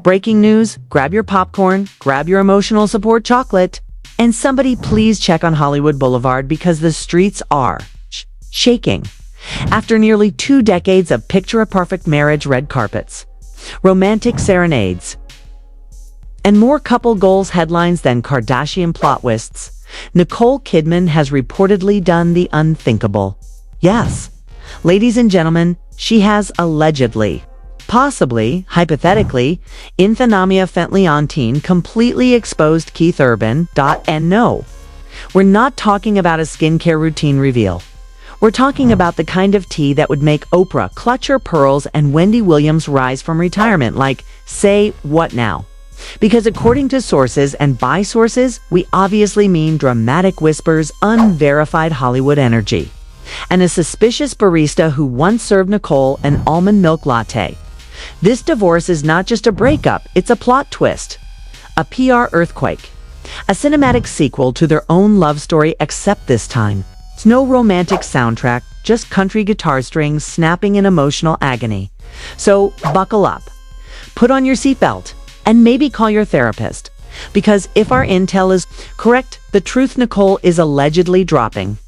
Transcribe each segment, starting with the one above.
Breaking news, grab your popcorn, grab your emotional support chocolate, and somebody please check on Hollywood Boulevard because the streets are shaking. After nearly 2 decades of picture-a-perfect marriage red carpets, romantic serenades, and more couple goals headlines than Kardashian plot twists, Nicole Kidman has reportedly done the unthinkable. Yes, ladies and gentlemen, she has allegedly, possibly, hypothetically, Inthanamia Fentleyontine completely exposed Keith Urban. And no, we're not talking about a skincare routine reveal. We're talking about the kind of tea that would make Oprah clutch her pearls and Wendy Williams rise from retirement. Like, say what now? Because according to sources, and by sources, we obviously mean dramatic whispers, unverified Hollywood energy, and a suspicious barista who once served Nicole an almond milk latte. This divorce is not just a breakup, it's a plot twist, a PR earthquake, a cinematic sequel to their own love story, except this time it's no romantic soundtrack, just country guitar strings snapping in emotional agony. So buckle up, put on your seatbelt, and maybe call your therapist. Because if our intel is correct, the truth Nicole is allegedly dropping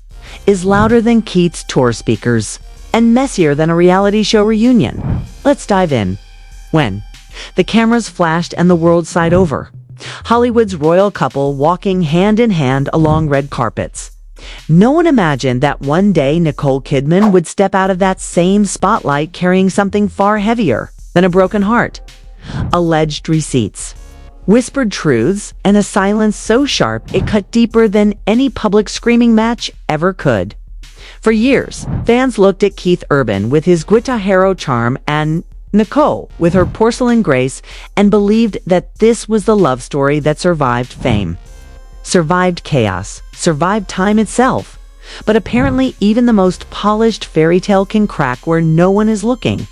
is louder than Keith's tour speakers and messier than a reality show reunion. Let's dive in. When the cameras flashed and the world sighed over, Hollywood's royal couple walking hand in hand along red carpets. No one imagined that one day Nicole Kidman would step out of that same spotlight carrying something far heavier than a broken heart. Alleged receipts, whispered truths, and a silence so sharp it cut deeper than any public screaming match ever could. For years, fans looked at Keith Urban with his guitarrero charm and Nicole with her porcelain grace and believed that this was the love story that survived fame, survived chaos, survived time itself. But apparently even the most polished fairy tale can crack where no one is looking.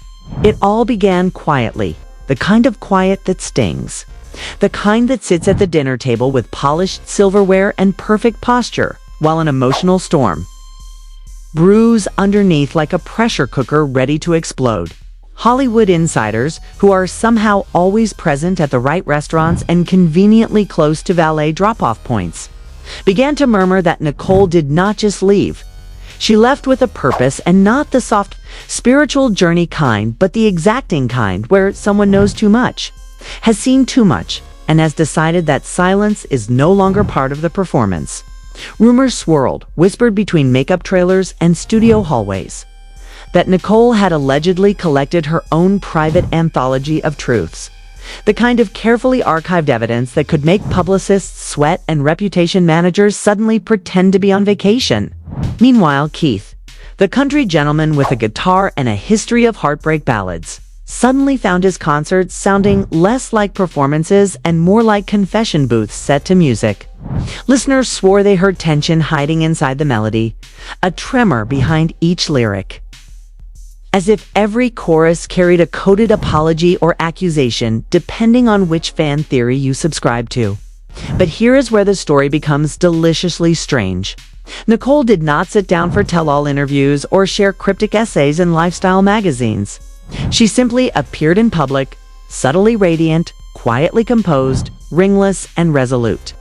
It all began quietly, the kind of quiet that stings, the kind that sits at the dinner table with polished silverware and perfect posture, while an emotional storm brews underneath like a pressure cooker ready to explode. Hollywood insiders, who are somehow always present at the right restaurants and conveniently close to valet drop-off points, began to murmur that Nicole did not just leave. She left with a purpose, and not the soft, spiritual journey kind, but the exacting kind where someone knows too much, has seen too much, and has decided that silence is no longer part of the performance. Rumors swirled, whispered between makeup trailers and studio hallways, that Nicole had allegedly collected her own private anthology of truths, the kind of carefully archived evidence that could make publicists sweat and reputation managers suddenly pretend to be on vacation. Meanwhile, Keith, the country gentleman with a guitar and a history of heartbreak ballads, suddenly found his concerts sounding less like performances and more like confession booths set to music. Listeners swore they heard tension hiding inside the melody, a tremor behind each lyric, as if every chorus carried a coded apology or accusation, depending on which fan theory you subscribe to. But here is where the story becomes deliciously strange. Nicole did not sit down for tell-all interviews or share cryptic essays in lifestyle magazines. She simply appeared in public, subtly radiant, quietly composed, ringless, and resolute.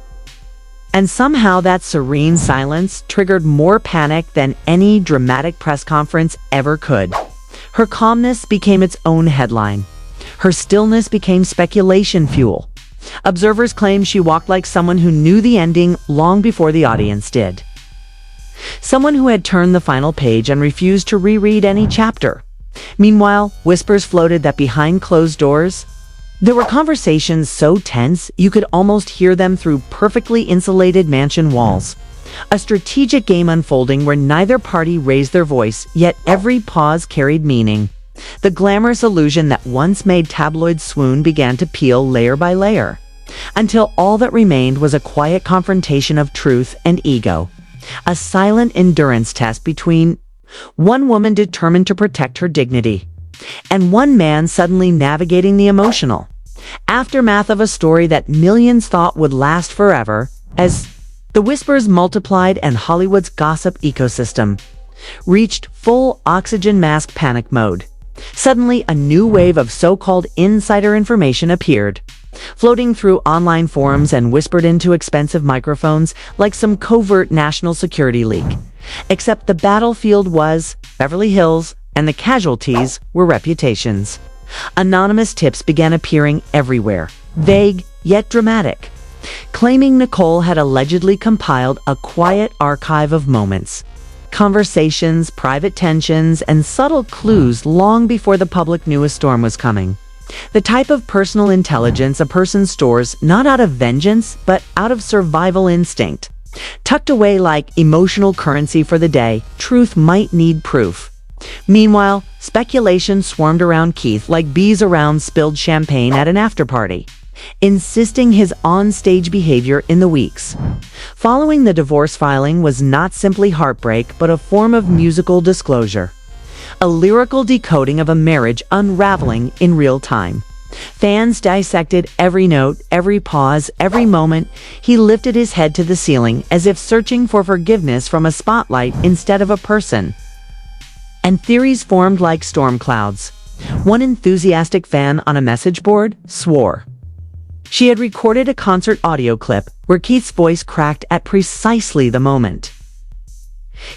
And somehow that serene silence triggered more panic than any dramatic press conference ever could. Her calmness became its own headline. Her stillness became speculation fuel. Observers claim she walked like someone who knew the ending long before the audience did. Someone who had turned the final page and refused to reread any chapter. Meanwhile, whispers floated that behind closed doors, there were conversations so tense you could almost hear them through perfectly insulated mansion walls. A strategic game unfolding where neither party raised their voice, yet every pause carried meaning. The glamorous illusion that once made tabloids swoon began to peel layer by layer, until all that remained was a quiet confrontation of truth and ego. A silent endurance test between one woman determined to protect her dignity, and one man suddenly navigating the emotional aftermath of a story that millions thought would last forever. As the whispers multiplied and Hollywood's gossip ecosystem reached full oxygen mask panic mode, Suddenly, a new wave of so-called insider information appeared, floating through online forums and whispered into expensive microphones like some covert national security leak. Except the battlefield was Beverly Hills, and the casualties were reputations. Anonymous tips began appearing everywhere, vague yet dramatic, claiming Nicole had allegedly compiled a quiet archive of moments, conversations, private tensions, and subtle clues long before the public knew a storm was coming. The type of personal intelligence a person stores not out of vengeance, but out of survival instinct. Tucked away like emotional currency for the day, truth might need proof. Meanwhile, speculation swarmed around Keith like bees around spilled champagne at an after-party, insisting his on-stage behavior in the weeks following the divorce filing was not simply heartbreak, but a form of musical disclosure, a lyrical decoding of a marriage unraveling in real time. Fans dissected every note, every pause, every moment. He lifted his head to the ceiling as if searching for forgiveness from a spotlight instead of a person. And theories formed like storm clouds. One enthusiastic fan on a message board swore she had recorded a concert audio clip where Keith's voice cracked at precisely the moment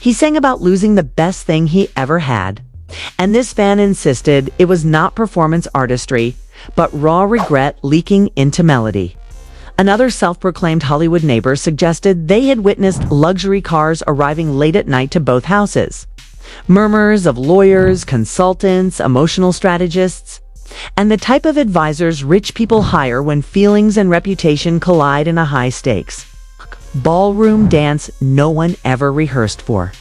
he sang about losing the best thing he ever had. And this fan insisted it was not performance artistry, but raw regret leaking into melody. Another self-proclaimed Hollywood neighbor suggested they had witnessed luxury cars arriving late at night to both houses. Murmurs of lawyers, consultants, emotional strategists, and the type of advisors rich people hire when feelings and reputation collide in a high-stakes ballroom dance no one ever rehearsed for.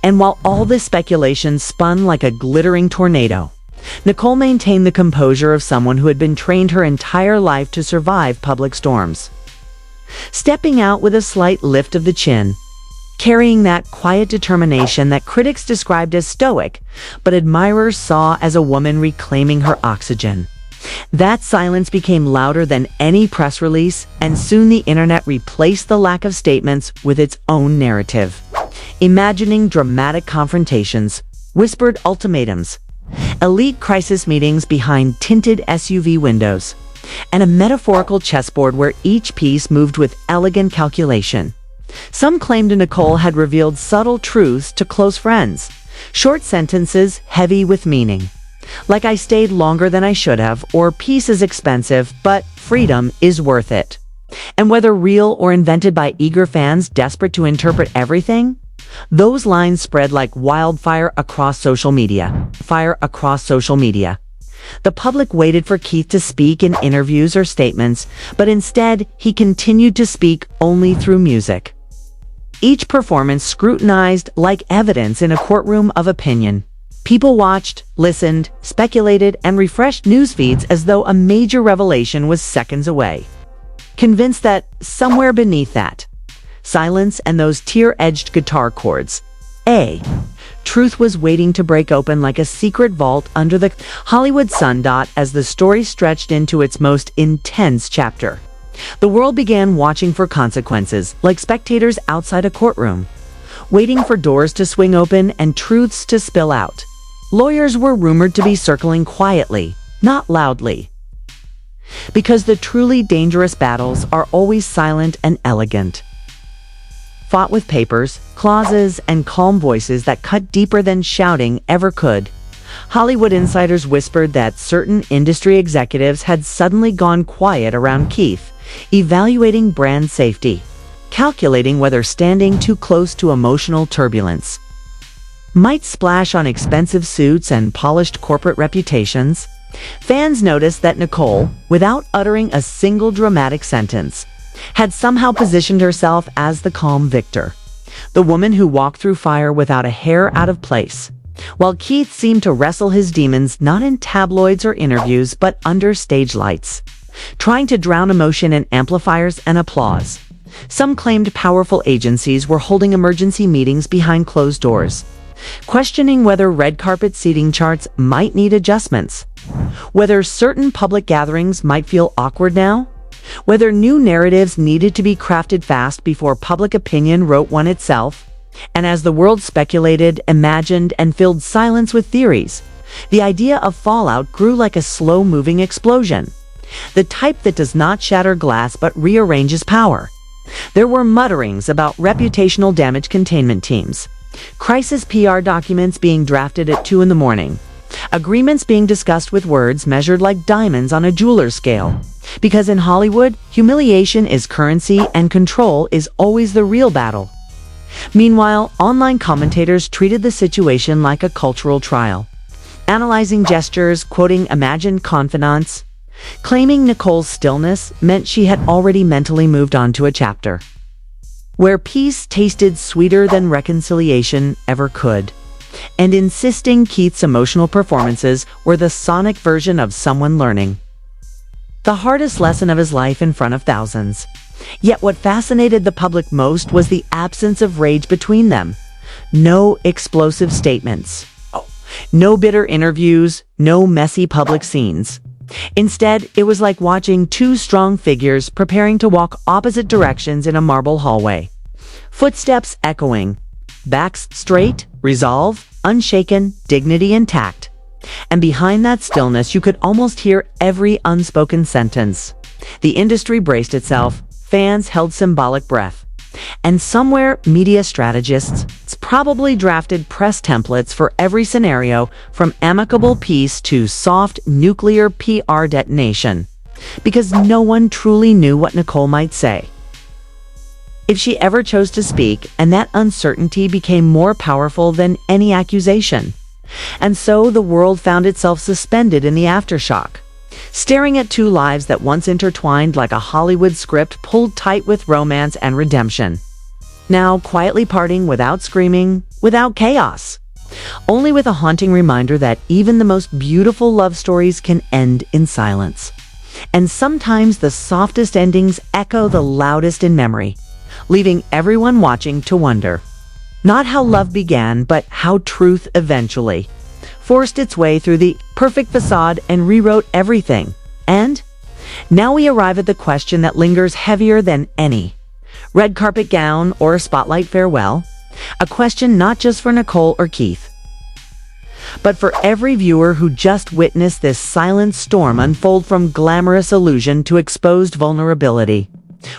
And while all this speculation spun like a glittering tornado, Nicole maintained the composure of someone who had been trained her entire life to survive public storms, stepping out with a slight lift of the chin, carrying that quiet determination that critics described as stoic, but admirers saw as a woman reclaiming her oxygen. That silence became louder than any press release, and soon the internet replaced the lack of statements with its own narrative. Imagining dramatic confrontations, whispered ultimatums, elite crisis meetings behind tinted SUV windows, and a metaphorical chessboard where each piece moved with elegant calculation. Some claimed Nicole had revealed subtle truths to close friends, short sentences heavy with meaning, like "I stayed longer than I should have," or "Peace is expensive, but freedom is worth it." And whether real or invented by eager fans desperate to interpret everything, those lines spread like wildfire across social media. The public waited for Keith to speak in interviews or statements, but instead he continued to speak only through music. Each performance scrutinized like evidence in a courtroom of opinion. People watched, listened, speculated, and refreshed news feeds as though a major revelation was seconds away, convinced that somewhere beneath that silence and those tear-edged guitar chords, truth was waiting to break open like a secret vault under the Hollywood sun. As the story stretched into its most intense chapter, the world began watching for consequences, like spectators outside a courtroom, waiting for doors to swing open and truths to spill out. Lawyers were rumored to be circling quietly, not loudly, because the truly dangerous battles are always silent and elegant, fought with papers, clauses, and calm voices that cut deeper than shouting ever could. Hollywood insiders whispered that certain industry executives had suddenly gone quiet around Keith, evaluating brand safety, calculating whether standing too close to emotional turbulence might splash on expensive suits and polished corporate reputations. Fans noticed that Nicole, without uttering a single dramatic sentence, had somehow positioned herself as the calm victor, the woman who walked through fire without a hair out of place, while Keith seemed to wrestle his demons not in tabloids or interviews but under stage lights, trying to drown emotion in amplifiers and applause. Some claimed powerful agencies were holding emergency meetings behind closed doors, questioning whether red carpet seating charts might need adjustments, whether certain public gatherings might feel awkward now, whether new narratives needed to be crafted fast before public opinion wrote one itself. And as the world speculated, imagined, and filled silence with theories, The idea of fallout grew like a slow-moving explosion, the type that does not shatter glass but rearranges power. There were mutterings about reputational damage containment teams, crisis PR documents being drafted at 2 in the morning, agreements being discussed with words measured like diamonds on a jeweler's scale. Because in Hollywood, humiliation is currency and control is always the real battle. Meanwhile, online commentators treated the situation like a cultural trial, analyzing gestures, quoting imagined confidants, claiming Nicole's stillness meant she had already mentally moved on to a chapter where peace tasted sweeter than reconciliation ever could, and insisting Keith's emotional performances were the sonic version of someone learning the hardest lesson of his life in front of thousands. Yet what fascinated the public most was the absence of rage between them. No explosive statements. No bitter interviews, no messy public scenes. Instead, it was like watching two strong figures preparing to walk opposite directions in a marble hallway. Footsteps echoing, backs straight, resolve, unshaken, dignity intact. And behind that stillness, you could almost hear every unspoken sentence. The industry braced itself, fans held symbolic breath. And somewhere, media strategists probably drafted press templates for every scenario, from amicable peace to soft nuclear PR detonation, because no one truly knew what Nicole might say, if she ever chose to speak, and that uncertainty became more powerful than any accusation. And so the world found itself suspended in the aftershock, staring at two lives that once intertwined like a Hollywood script pulled tight with romance and redemption. Now quietly parting without screaming, without chaos. Only with a haunting reminder that even the most beautiful love stories can end in silence. And sometimes the softest endings echo the loudest in memory, leaving everyone watching to wonder. Not how love began, but how truth eventually forced its way through the perfect facade and rewrote everything. And now we arrive at the question that lingers heavier than any red carpet gown or spotlight farewell. A question not just for Nicole or Keith, but for every viewer who just witnessed this silent storm unfold from glamorous illusion to exposed vulnerability.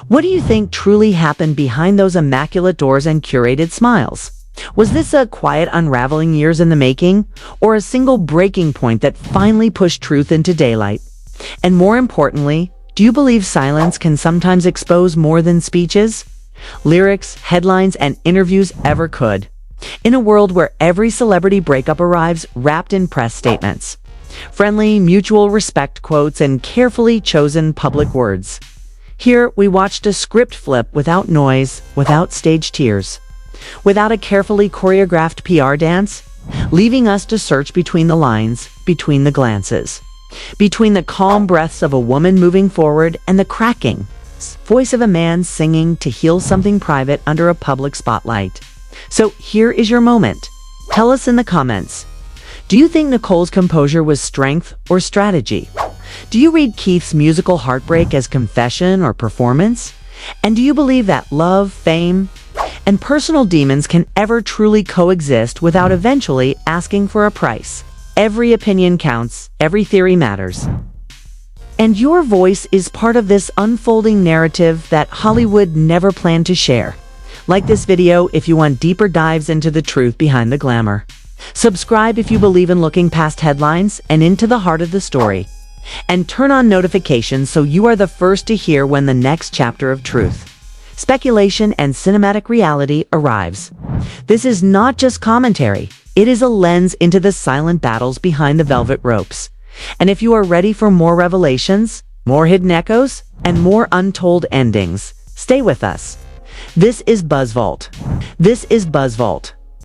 What do you think truly happened behind those immaculate doors and curated smiles? Was this a quiet unraveling years in the making, or a single breaking point that finally pushed truth into daylight? And more importantly, do you believe silence can sometimes expose more than speeches, lyrics, headlines, and interviews ever could? In a world where every celebrity breakup arrives wrapped in press statements, friendly, mutual respect quotes, and carefully chosen public words. Here, we watched a script flip without noise, without stage tears, without a carefully choreographed PR dance, leaving us to search between the lines, between the glances, between the calm breaths of a woman moving forward and the cracking voice of a man singing to heal something private under a public spotlight. So here is your moment. Tell us in the comments. Do you think Nicole's composure was strength or strategy? Do you read Keith's musical heartbreak as confession or performance? And do you believe that love, fame, and personal demons can ever truly coexist without eventually asking for a price? Every opinion counts, every theory matters. And your voice is part of this unfolding narrative that Hollywood never planned to share. Like this video if you want deeper dives into the truth behind the glamour. Subscribe if you believe in looking past headlines and into the heart of the story. And turn on notifications so you are the first to hear when the next chapter of truth, speculation, and cinematic reality arrives. This is not just commentary. It is a lens into the silent battles behind the velvet ropes. And if you are ready for more revelations, more hidden echoes, and more untold endings, stay with us. This is BuzzVault. This is BuzzVault.